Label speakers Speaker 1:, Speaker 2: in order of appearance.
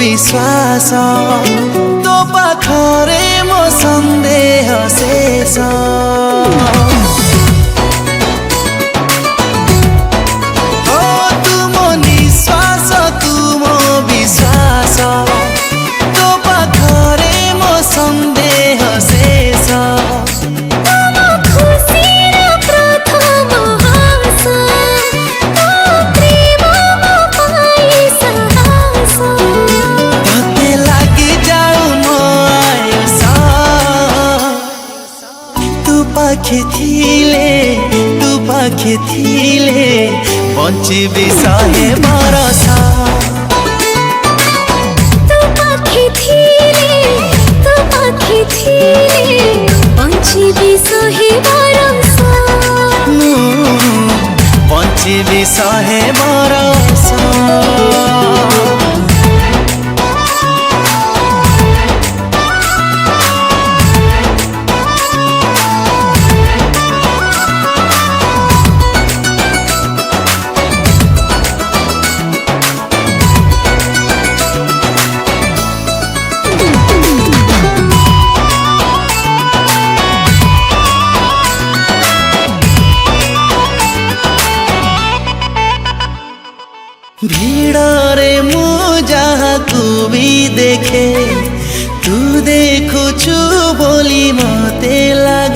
Speaker 1: विश्वास तो पाखरे मो संदेह शेष तुम निश्वास तुम विश्वास तो पाखरे मो संदेह शेष तू पाखे थिले बंचिबी शहे बरस
Speaker 2: तू पाखे थिले बंचिबी शहे बरस
Speaker 1: बंचिबी शहे बरस भीड़रे मु जहाँ तू भी देखे तू देखुछु बोली मते लागे।